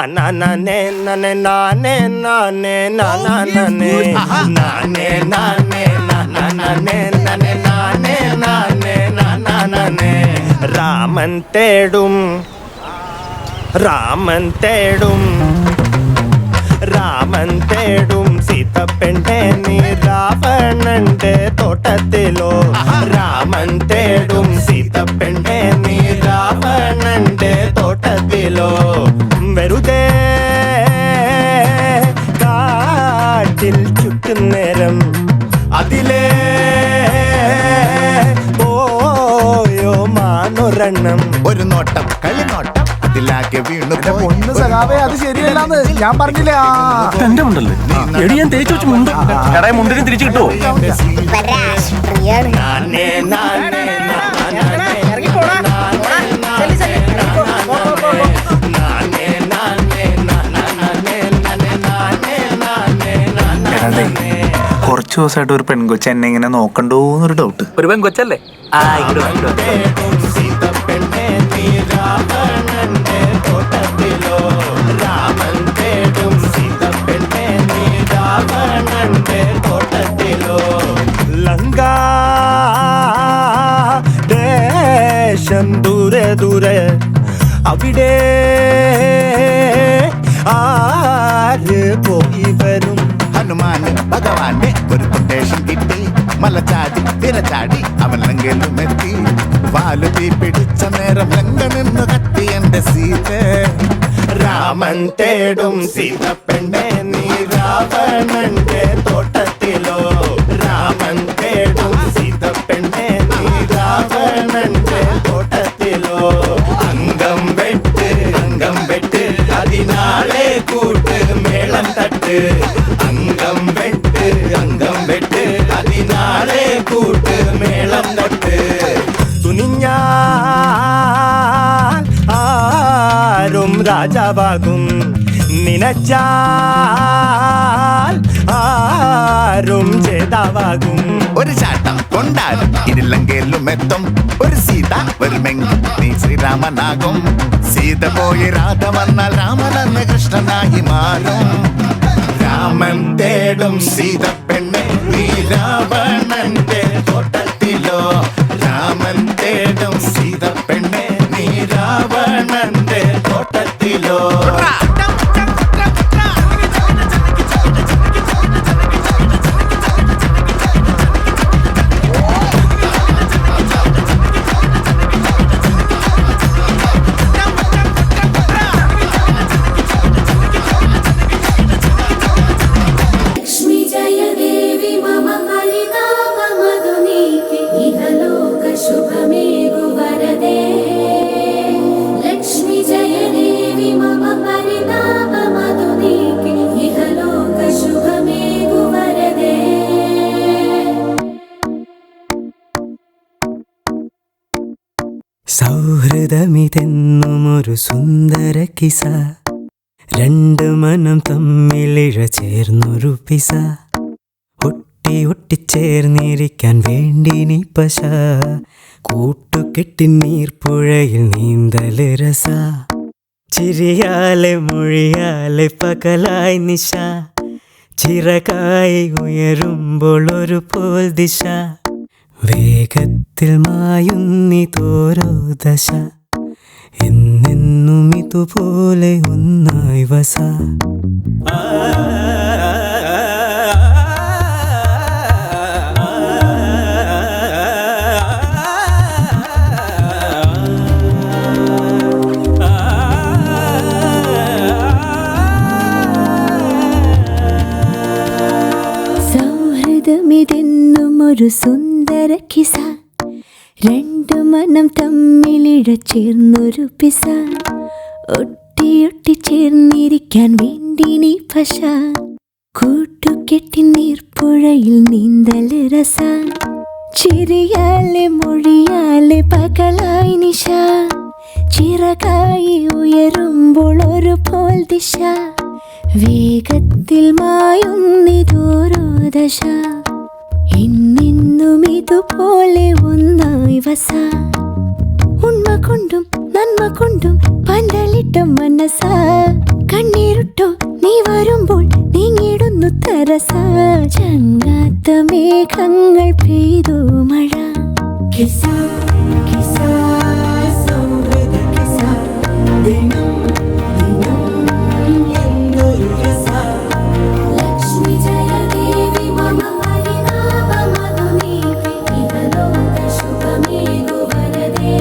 നാനേ നാനേ നാനേ നാനേ നാനേ നാനേ നാനേ നാനേ നാനേ നാനേ നാനേ നാനേ രാമൻ തേടും രാമൻ തേടും രാമൻ തേടും സീതപ്പെണ്ണെ നീ രാവണന്റെ തോട്ടത്തിലോ രാമൻ തേടും സീതപ്പെണ്ണെ നീ രാവണന്റെ തോട്ടത്തിലോ വെറുതെ കാട്ടിൽ ചുറ്റുന്നേരം അതിലേ പോയോ മാനൊരെണ്ണം ഒരു നോട്ടം കളിനോട്ടം അതിലാകെ വീണു പൊന്നു സഖാവേ അത് ശരിയല്ലാന്ന് ഞാൻ പറഞ്ഞില്ലേ. എന്റെ മുണ്ടല്ലേ എടി ഞാൻ തേച്ചു വെച്ച് മുണ്ട് കടയെ മുണ്ടിനും തിരിച്ചു കിട്ടുമോ? നാനേ നാനേ കുറച്ചു ദിവസമായിട്ട് ഒരു പെൺകൊച്ചു എന്നെ ഇങ്ങനെ നോക്കണ്ടോന്നൊരു ഡൗട്ട്. ഒരു പെൺകൊച്ചല്ലേ? ലങ്കാ ദേശം ദൂരെ ദൂരെ അവിടെ ആര് പോയി വരും? ഹനുമാന് ഭഗവാന്റെ ഒരു കൊട്ടേഷൻ കിട്ടി. മലച്ചാടി തിരച്ചാടി അവൻ ലങ്കയിലും എത്തി. വാലു തീ പിടിച്ച നേരം ലങ്ക നിന്ന് കത്തി എന്റെ സീത. രാമൻ തേടും സീതപ്പെണ്ണെ നീ രാവണന്റെ തോട്ടത്തിലോ രാമൻ തേടും സീതപ്പെണ്ണെ നീ രാവണന്റെ തോട്ടത്തിലോ അംഗം വെട്ട് അതിനാളെ കൂട്ട് മേളം തട്ട് അംഗം വെട്ട് അതിനാളെ കൂട്ട് മേളം തട്ട് തുനിഞ്ഞാൽ ആരും രാജാവാകും നിനച്ചാൽ ആരും ജേതാവാകും ഒരു ചാട്ടം കൊണ്ടാലും ഇരുലങ്കയിലും എത്തും. ഒരു സീത വരുമെങ്കിൽ നീ ശ്രീരാമനാകും. സീത പോയി രാധ വന്നാൽ രാമനെന്ന് കൃഷ്ണനായി മാറും. രാമൻ തേടും സീത പെണ്ണെ നീ രാവണന്റെ തോട്ടത്തിലോ രാമൻ തേടും സീത പെണ്ണെ നീ രാവണന്റെ തോട്ടത്തിലോ. സൗഹൃദമിതെന്നുമൊരു സുന്ദര കിസ രണ്ട് മനം തമ്മിലിഴ ചേർന്നൊരു പിസ ഒട്ടി ഒട്ടിച്ചേർന്നിരിക്കാൻ വേണ്ടി നീ പശ കൂട്ടുകെട്ടി നീർപ്പുഴയിൽ നീന്തല് രസ ചിരിയാലെ മൊഴിയാലെ പകലായി നിശ ചിറകായി ഉയരുമ്പോൾ ഒരു പോൽ ദിശ വേഗത്തിൽ മായുന്നിതോരോ ദശ എന്നെന്നും ഇതുപോലെ ഒന്നായി വസ സൗഹൃദമിതെന്നും ഒരു സുന്ദര കിസ രണ്ടു മനം തമ്മിലിഴ ചേർന്നൊരു പിസ ഒട്ടിയൊട്ടി ചേർന്നിരിക്കാൻ വേണ്ടി നീ പശ കൂട്ടുകെട്ടി നീർപ്പുഴയിൽ നീന്തല് രസ ചിരിയാലെ മൊഴിയാലെ പകലായി നിശ ചിറകായി ഉയരുമ്പോൾ ഒരു പോൽ ദിശ വേഗത്തിൽ മായുന്നിതോരോ ദശ എന്നെന്നും ഇതുപോലെ ഒന്നായി വസ ഉണ്മ കൊണ്ടും നന്മ ജന്മ കൊണ്ടും പന്തലിട്ട മനസ്സ കണ്ണീരുട്ടോ നീ വരുമ്പോൾ നീങ്ങിടുന്നു തരസ ചങ്ങാത്ത മേഘങ്ങൾ പെയ്തു മഴ കിസ കിസ സൗഹൃദ കിസ ദിനം ദിനം എന്നൊരു കിസ ലക്ഷ്മി ജയ ദേവി മമ ഹരിനാമ മധുനീപി ഇഹലോക ശുഭമേകു വരദേ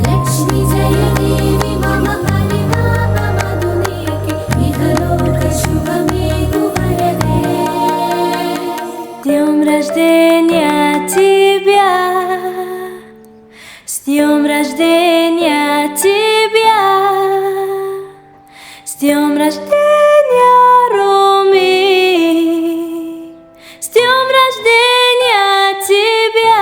ലക്ഷ്മി ജയ ദേവി മമ ഹരിനാമ മധുനീപി ഇഹലോക ശുഭമേകു വരദേ С днем рождения тебя, с днем рождения Роми, с днем рождения тебя.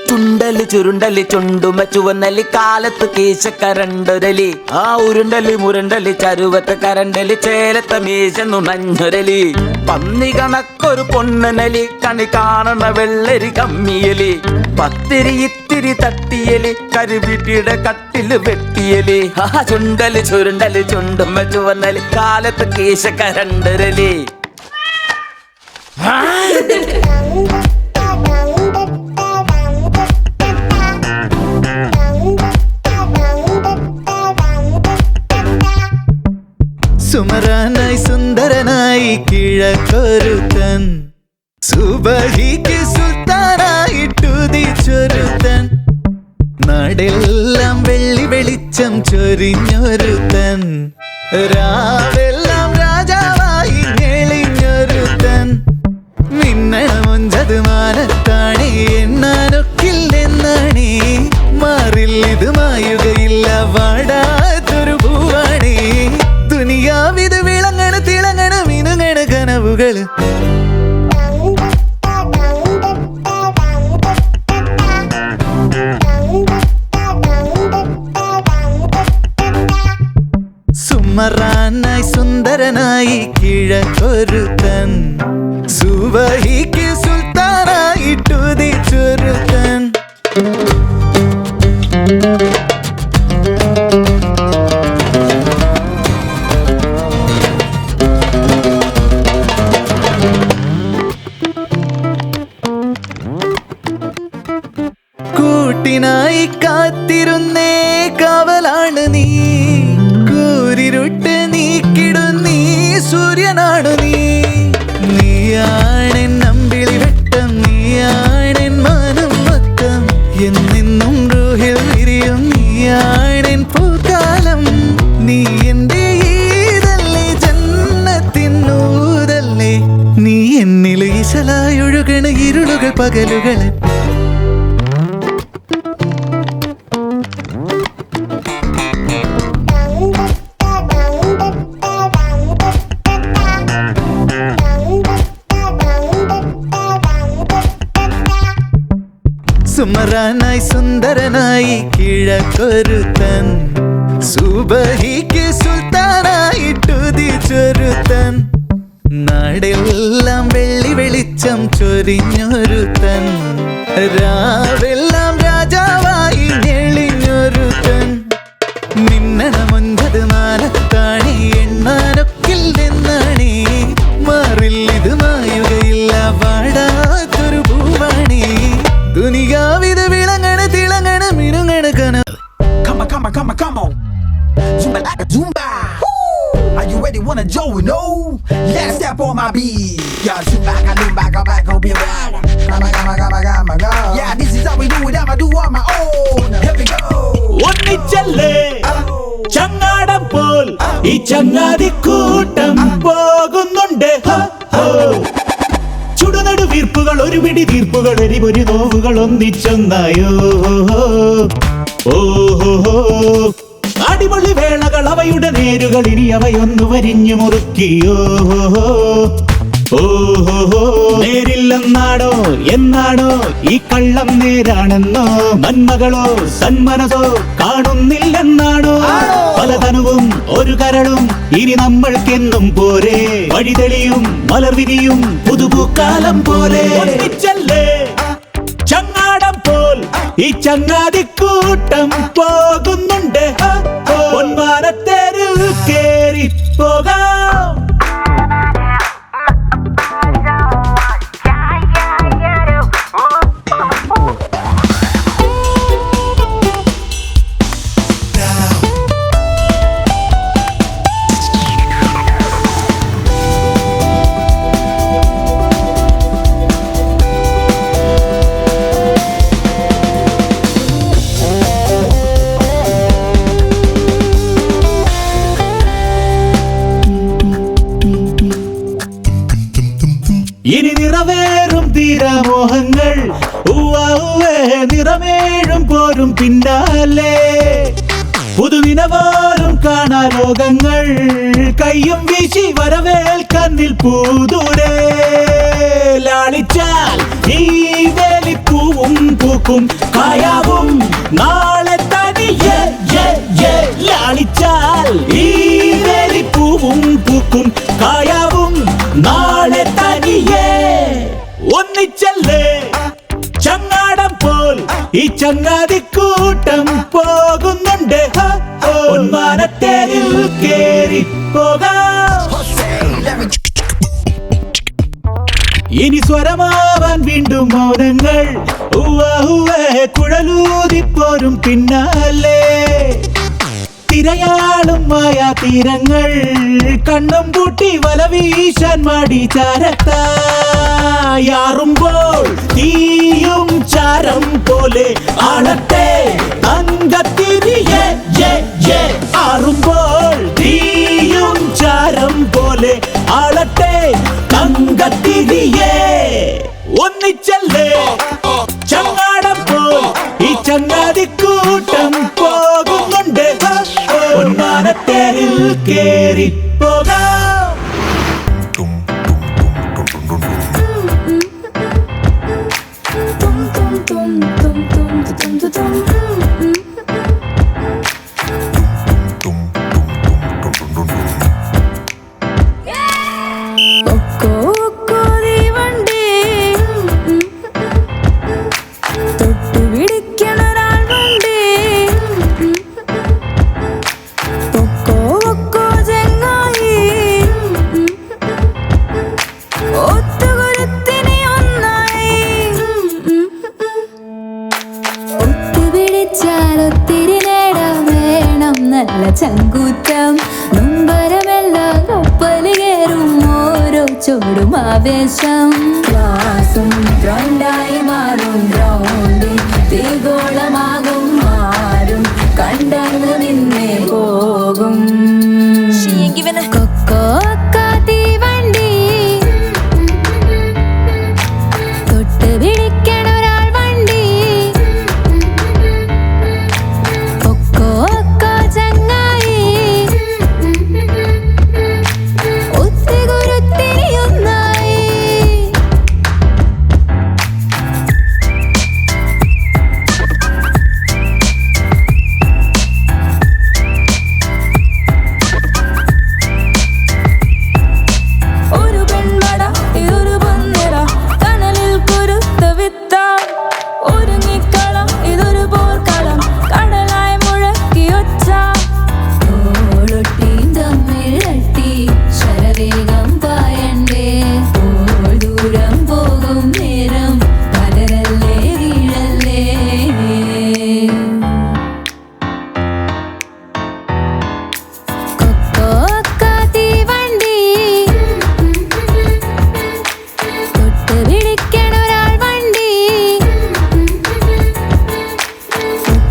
ചുണ്ടല് ചുരുണ്ടല് ചുണ്ടുമ ചുവന്നലി കാലത്ത് കീശക്കരണ്ടൊരലി ആ ഉരുണ്ടലി മുരണ്ടലി ചരുവത്ത് കരണ്ടലി ചേലത്ത മീശന്നു നഞ്ഞൊരലി പന്നി കണക്കൊരു പൊണ്ണനലി കണി കാണണ വെള്ളരി കമ്മിയലി പത്തിരി ഇത്തിരി തട്ടിയലി കരുവിട്ടിയുടെ കട്ടില് വെട്ടിയലി ആ ചുണ്ടല് ചുരുണ്ടല് ചുണ്ടുമ ചുവന്നലി കാലത്ത് കീശക്കരണ്ടൊരലി സുമരാനായി സുന്ദരനായി കിഴക്കൊരുത്തൻ സുബഹിക്ക് സുൽത്താനായിട്ടുദിച്ചൊരുത്തൻ നാടെല്ലാം വെള്ളി വെളിച്ചം ചൊരിഞ്ഞൊരുത്തൻ രാവെല്ലാം രാജാവായി ഞെളിഞ്ഞൊരുത്തൻ മിന്നണമൊഞ്ചത് മാനത്താണേ എണ്ണാനൊക്കില്ലെന്നാണേ മാറിൽ ഇത് മായുകയില്ല വാടാത്തൊരു പൂവാണേ ദുനിയാവിത് വിളങ്ങണ തിളങ്ങണ മിനുങ്ങണ കനവുകള് സുമറാനായി സുന്ദരനായി കിഴക്കൊരുത്തൻ സുബഹിക്ക് സുൽത്താനായിട്ടുദിച്ചൊരുത്തൻ കൂട്ടിനായി കാത്തിരുന്നേ കാവലാണ് നീ കൂരിരുട്ട് നീക്കിടുന്നീ സൂര്യനാണു നീ നീയാണെൻ നമ്പിളി വെട്ടം നീയാണെൻ മാനം മൊത്തം എന്നെന്നും റൂഹിൽ വിരിയും നീയാണെൻ പൂക്കാലം നീ എന്റെ ഈതല്ലേ ജന്നത്തിനൂതല്ലേ നീ എന്നിൽ ഈശലായൊഴുകണ ഇരുളുകൾ പകലുകള് സുമറാനായി സുന്ദരനായി കിഴക്കൊരുത്തൻ സുബഹിക്ക് സുൽത്താനായിട്ടുദിച്ചൊരുത്തൻ നാടെല്ലാം വെള്ളി വെളിച്ചം ചൊരിഞ്ഞൊരുത്തൻ രാവെല്ലാം രാജാവായി ഞെളിഞ്ഞൊരുത്തൻ മിന്നണമൊഞ്ചത് മാനത്താണേ എണ്ണാനൊക്കില്ലെന്നാണേ മാറിൽ ഇത് മായുകയില്ല വാടാത്തൊരു പൂവാണേ ദുനിയാവിത് വിളങ്ങണ തിളങ്ങണ മിനുങ്ങണ കന Come on. Zumba like a Zumba. Are you ready? Wanna join? No. Let's step on my beat. Yeah, Zumba, go back, go be right. Come on. Yeah, this is how we do it. I'ma do on my own. Here we go. ഒന്നിച്ചല്ലേ ചങ്ങാടം പോൽ ഈ ചങ്ങാതിക്കൂട്ടം പോകുന്നുണ്ട് ചുടുനടു വീർപ്പുകൾ ഒരു പിടി തീർപ്പുകൾ എരിപൊരി നോവുകൾ ഒന്നിച്ചൊന്നായോ ഓഹോ അടിപൊളി വേളകൾ അവയുടെ നേരുകൾ ഇനി അവയൊന്നു വരിഞ്ഞു മുറുക്കിയോ ഓഹോ നേരില്ലെന്നാടോ എന്നാണോ ഈ കള്ളം നേരാണെന്നോ നന്മകളോ സന്മനസോ കാണുന്നില്ലെന്നാണോ പലതനുവും ഒരു കരളും ഇനി നമ്മൾക്കെന്നും പോരെ വഴി തെളിയും മലർവിരിയും പുതുപൂക്കാലം പോലെ ഒന്നിച്ചല്ലേ ചങ്ങാടം പോൽ ഈ ചങ്ങാതിക്കൂട്ടം പോകുന്നുണ്ട് പൊന്മാനത്തേര് കേറി പോകാം ഇനി നിറവേറും തീരമോഹങ്ങൾ നിറമേഴും പോരും പിന്നാലെ പുതുനിനവാലും കാണാ ലോകങ്ങൾ കയ്യും വീശി വരവേൽക്കാൻ നിൽപ്പൂതൂരെ ലാളിച്ചാൽ ഈ വേലിപ്പൂവും പൂക്കും കായാവും നാളെ തനിയെ ലാളിച്ചാൽ ഈ വേലിപ്പൂവും പൂക്കും കായാവും നാളെ തനിയെ ഒന്നിച്ചല്ലേ ചങ്ങാടം പോൽ ഈ ചങ്ങാതിക്കൂട്ടം പോകുന്നുണ്ട് പൊന്മാനത്തേരിൽ കേറി പോകാം ഇനി സ്വരമാവാൻ വീണ്ടും മൗനങ്ങൾ കുഴലൂതിപ്പോരും പിന്നാലെ തിരയാളും മായാ തീരങ്ങൾ കണ്ണും പൂട്ടി വല വീശാൻ മടി ചാരത്താറുമ്പോൾ തീയും ചാരം പോലെ ആളട്ടെ തങ്കത്തിരിയെ ആറുമ്പോൾ തീയും ചാരം പോലെ ആളട്ടെ തങ്കത്തിരിയെ ഒന്നിച്ചല്ലേ ചങ്ങാടം പോൽ ഈ ചങ്ങാതിക്കൂട്ടം പോകുന്നുണ്ട് പൊന്മാനത്തേരിൽ കേറി പോകാം ചങ്കൂറ്റം നൊമ്പരമെല്ലാം കപ്പല് കയറും ഓരോ ചോടും ആവേശം ക്ലാസും ഗ്രൗണ്ടായി മാറും ഗ്രൗണ്ടിൽ തീഗോളമാകും മാറും കണ്ടങ്ങ് നിന്നേ പോകും കൊക്കോ തീവണ്ടി തൊട്ട് പിടിക്കണ ഒരാൾ വണ്ടി കൊക്കോ ചങ്ങായി ഒത്തുകുരുത്തിരി ഒന്നായി ഒരു പെൺമട ഇതൊരു പൊന്നിറ കനലിൽ കുരുത്ത വിത്ത ഒരുങ്ങിക്കളം ഇതൊരു പോർക്കളം കടലായി മുഴക്കി ഒച്ച ഓളൊട്ടിയും തമ്മിഴട്ടി ശരവേഗം പായണ്ടേ ഓൾ ദൂരം പോകും നേരം പതരല്ലേ വീഴല്ലേ കൊക്കോ തീവണ്ടി തൊട്ട് പിടിക്കണ ഒരാൾ വണ്ടി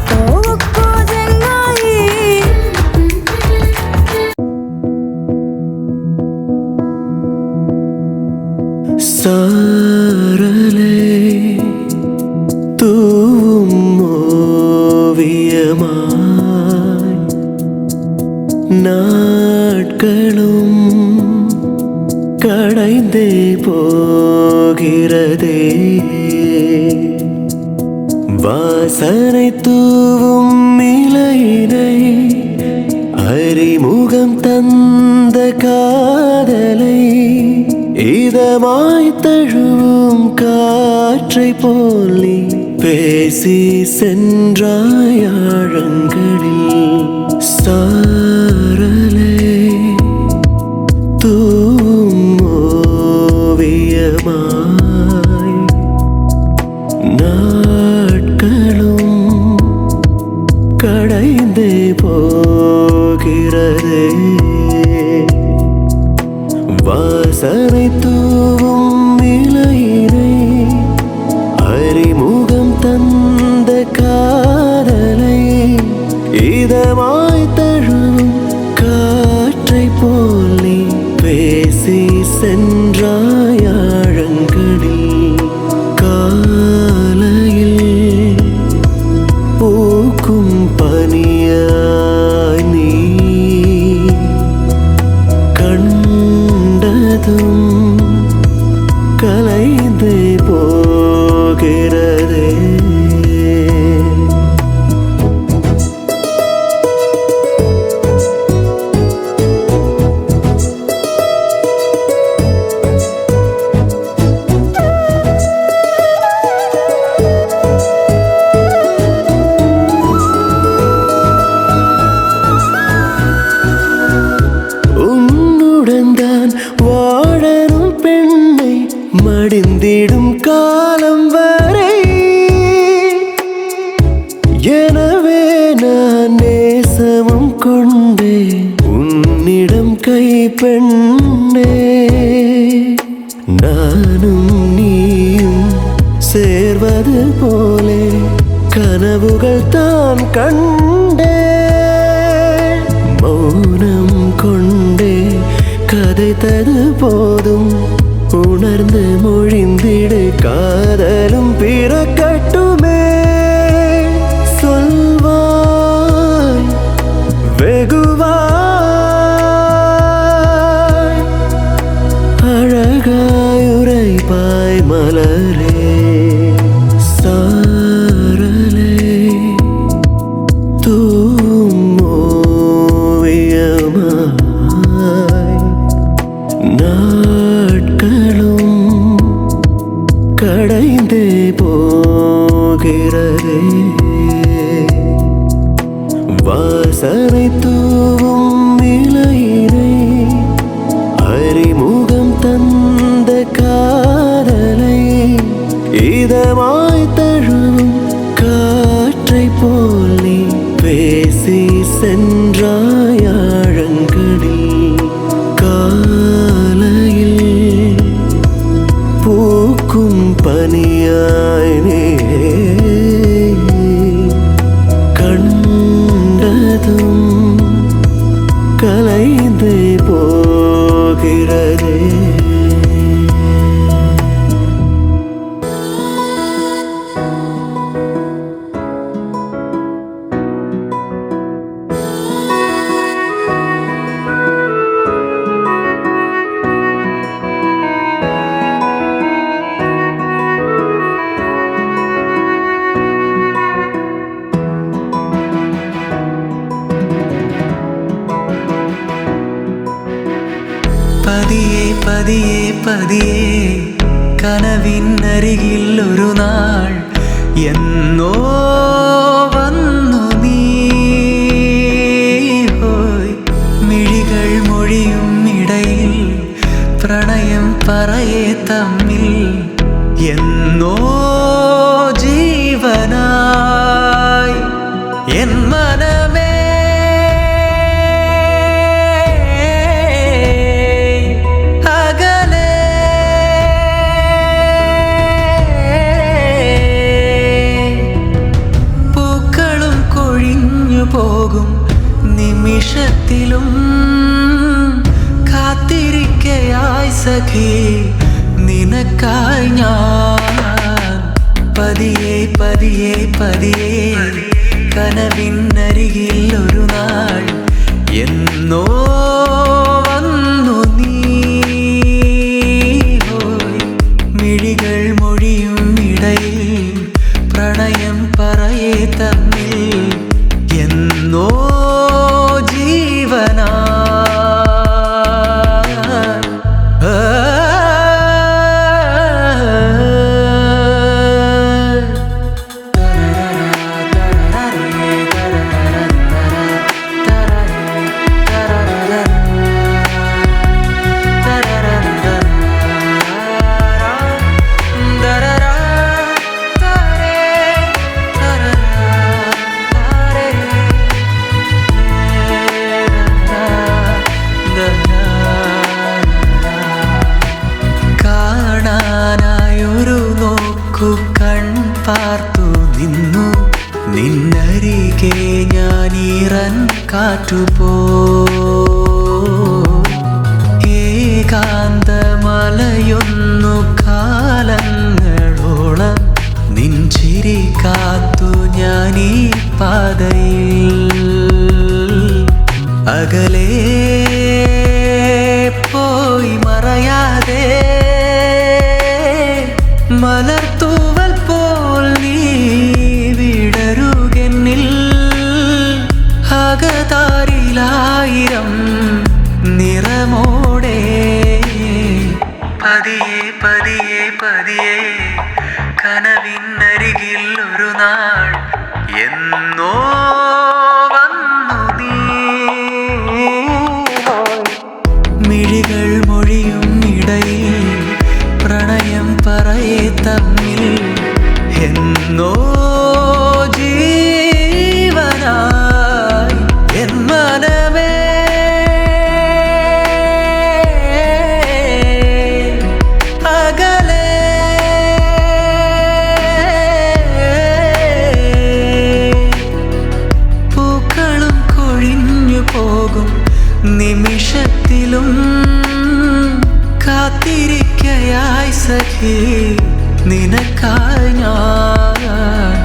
കൊക്കോ ചങ്ങായി സാരലേ തൂവും ഓവിയമായി നാട്കളും കടൈந்தே போகிறதே வாசனை தூவும் இலையினை அறிமுகம் தந்த காதலை இதமாய் தழுவும் காற்றை போல் நீ பேசி சென்றாய் ஆழங்களில் சாரலே தூம் ஓவியமாய் நாட்களும் கடைந்தே போகிறதே வாசனை தூவும் இலையினை அறிமுகம் தந்த காதலை இதமாய் தழுவும் காற்றை போல் நீ பேசி சென்றாய் ஆழங்களில் காலையில் பூக்கும் பனியாய் நீ கண்டதும் கலைந்து போகிறதே உன்னுடன் தான் வாழணும் பெண்ணை மடிந்திடும் காலம் வரை எனவே நான் நேசமும் கொண்டே உன்னிடம் கை பெண்ணே நானும் நீயும் சேர்வது போலே கனவுகள் தான் கண்டே மௌனம் கொண்டே கதைத்தது போதும் உணர்ந்து மொழிந்திடு காதலும் பிறக்கட்டுமே சொல்வாய் வெகுவாய் அழகாய் உரைப்பாய் மலரே சாரலே தூம் ஓவியமாய் நாட்களும் கடைந்தே போகிறதே வாசனை தூவும் இலையினை அறிமுகம் தந்த காதலை இதமாய் தழுவும் காற்றை போல் நீ பேசி சென்றாய் ஆழங்களில் காலையில் பூக்கும் பனியாய் நீ கண்டதும் கலைந்து போகிறதே പതിയെ പതിയെ പതിയെ കനവിൻ അരികിൽ ഒരു നാൾ എന്നോ വന്നു നീ ഹോയ് മിഴികൾ മൊഴിയും ഇടയിൽ പ്രണയം പറയെ തമ്മിൽ എന്നോ ജീവനായി എൻ മനമേ പോകും നിമിഷത്തിലും കാത്തിരിക്കയായി സഖി നിനക്കായി ഞാൻ പതിയെ പതിയെ പതിയെ കനവിനരികിൽ ഒരു നാൾ എന്നോ വന്നു നീ ഹോയ് മിഴികൾ മൊഴിയും ഇട പാർത്തു നിന്നു നിന്നരികെ ഞാനീറൻ കാറ്റുപോ ഏകാന്തമലയൊന്നു കാലങ്ങളോളം നിൻചിരി കാത്തു ഞാനീ പാതയിൽ അകലേ പോയി മറയാതെ മലർത്തൂവൽ പോൽ നീ വിടരുകെന്നിൽ അകതാരിലായിരം നിറമോടെ പതിയെ പതിയെ പതിയെ കനവിനരികിൽ ഒരു നാൾ എന്നോ വന്നു നീ മിഴികൾ മൊഴിയും ഇടയിൽ പ്രണയം പറയേ തമ്മിൽ എന്നോ ജീവനായി എൻ മനമേ അകലെ പൂക്കളും കൊഴിഞ്ഞു പോകും നിമിഷത്തിലും കാത്തിരിക്കയായി സഖി നിനക്കായി ഞാൻ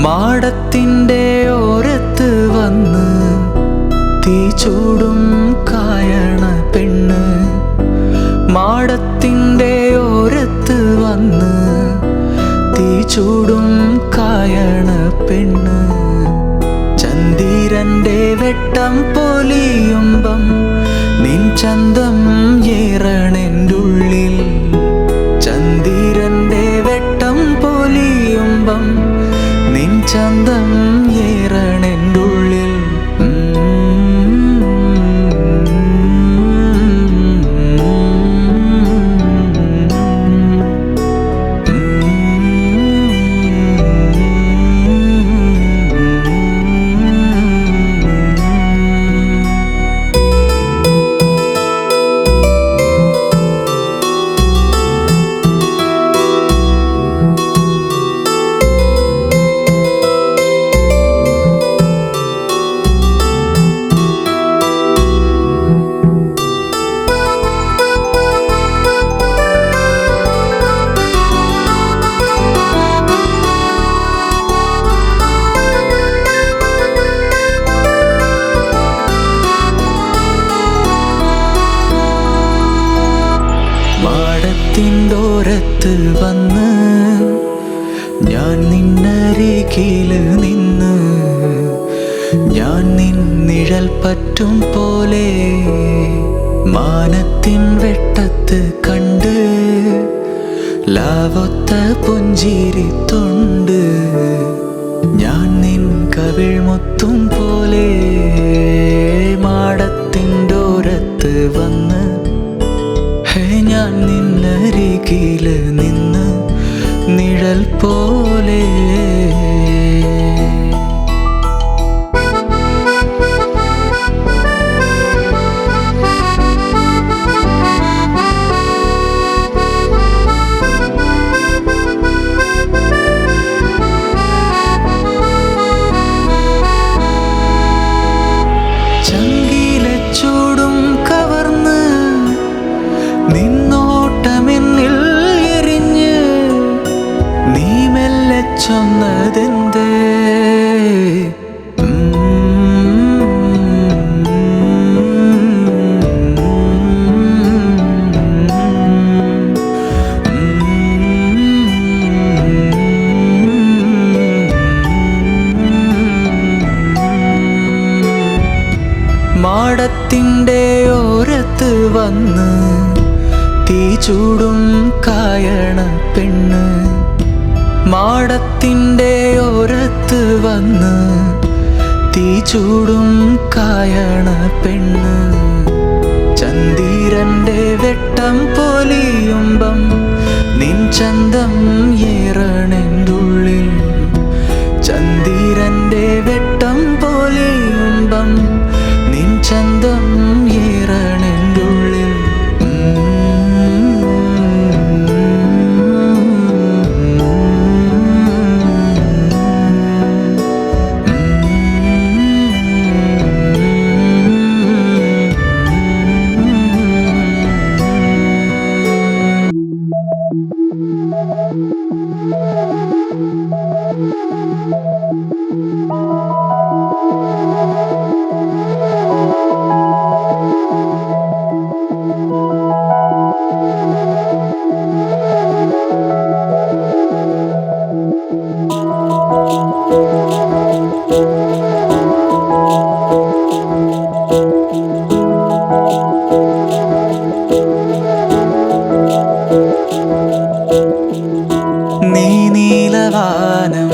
മാടത്തിൻ്റെ ഓരത്ത് വന്ന് തീ ചൂടും കായണ പെണ്ണ് മാടത്തിൻ്റെ ഓരത്ത് വന്ന് തീ ചൂടും കായണ പെണ്ണ് ചന്ദിരൻ്റെ വെട്ടം പൊലിയുമ്പം നിൻ ചന്തം ഏറണെൻ്റുള്ളിൽ ചന്ദിരൻ്റെ വെട്ടം പൊലിയുമ്പം നിൻ ചന്തം ഏറണെൻ്റുള്ളിൽ മാടത്തിൻ്റോരത്ത് വന്ന് ഞാൻ നിന്നരികില് നിന്ന് ഞാൻ നിൻ നിഴൽ പറ്റും പോലെ മാനത്തിൻ വെട്ടത്ത് കണ്ട് ലാവൊത്ത പുഞ്ചിരി തൊണ്ട് ഞാൻ നിൻ കവിൾ മുത്തും പോലെ മാടത്തിൻ്റോരത്ത് വന്ന് ഞാൻ നിന്നരികില് നിന്ന് നിഴൽ പോലെ ചങ്കിലെ ചൂടും കവർന്ന് നിന്നോട്ടമെന്നിൽ എരിഞ്ഞ് നീ മെല്ലെ ചൊന്നതെന്തേ മാടത്തിൻ്റെ ഓരത്ത് വന്ന് തീ ചൂടും കായണ പെണ്ണ്. മാടത്തിൻ്റെ ഓരത്ത് വന്ന് തീ ചൂടും കായണ പെണ്ണ്. ചന്ദിരന്റെ വെട്ടം പൊലിയുമ്പം നിൻ ചന്തം ഏറണെന്തുള്ളിൽ. ചന്ദിരന്റെ വെട്ടം പൊലിയുമ്പം നിൻ ചന്തം ഏറണെന്തുള്ളിൽ. നീ നീലവാനം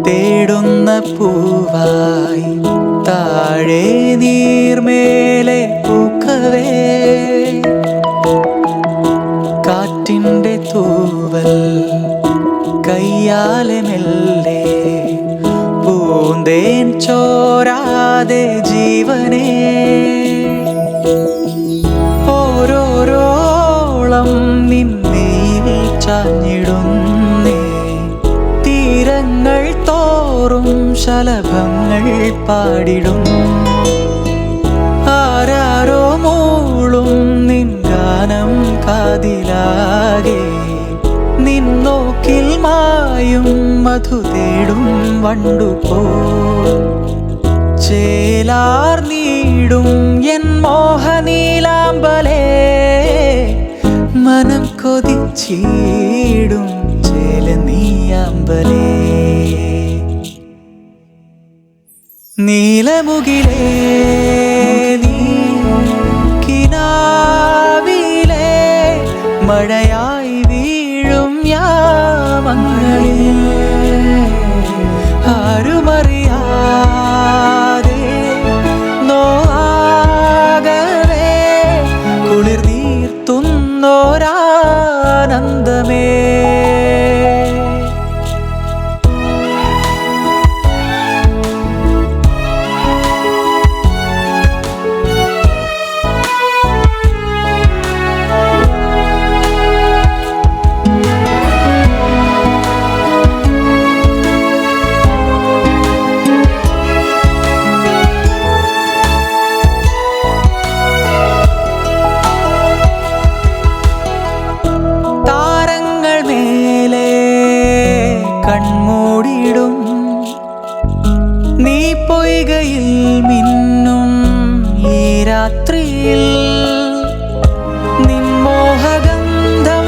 തേടുന്ന പൂവായി താഴെ നീർമേലെ പൂക്കവേ. കാറ്റിൻ്റെ തൂവൽ കയ്യാലെ മെല്ലെ പൂന്തേൻ ചോരാതെ ജീവനേ. ഓരോരോളം നിന്നെയിൽ ചാഞ്ഞിടുന്നേ. തീരങ്ങൾ തോറും ശലഭങ്ങൾ പാടിടും. ആരാരോ മൂളും നിൻ ഗാനം കാതിലാകെ. നിന്നോക്കിൽ മായും മധു തേടും വണ്ടുപോ. ചേലാർ നീടും എൻ മോഹനീലാമ്പലേ. മനം കൊതിച്ചിടും ചേല നീയാമ്പലേ. നീലമുകിലേ നീ കിനാവിലേ മഴയായി വീഴും യാമങ്ങളിൽ. ആരുമറിയാതെ നോവാകവേ കുളിർ നീർത്തുന്നോരാനന്ദമേ. കൺമൂടിടും നീ പൊയ്കയിൽ മിന്നും ഈ രാത്രിയിൽ. നിൻ മോഹഗന്ധം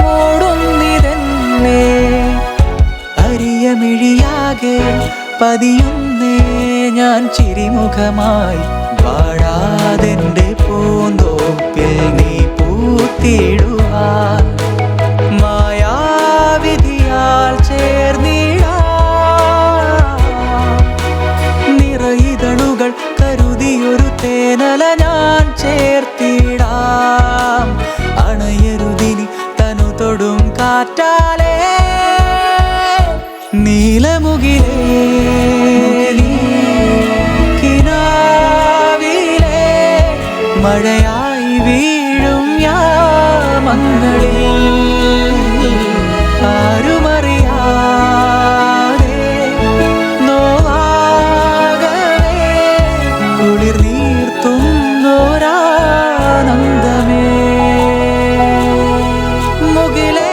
മൂടുന്നിതെന്നെ. അരിയമിഴിയാകെ പതിയുന്നേ ഞാൻ ചിരിമുഖമായി. വാഴാതെന്റെ പൂന്തോപ്പിൽ നീ പൂത്തിടുവാൻ മായാവിധിയാൽ ചേർന്നിടാം. നിറയിതളുകൾ കരുതിയൊരു തേനല ഞാൻ ചേർത്തിടാം. അണയരുതിനി തനു തൊടും കാറ്റാലേ. നീലമുകിലേ നീ കിനാവിലേ മഴയായി വീഴും യാമങ്ങളിൽ. ആരുമറിയാതെ നോവാകവേ കുളിർ നീർത്തുന്നോരാനന്ദമേ. മുകിലേ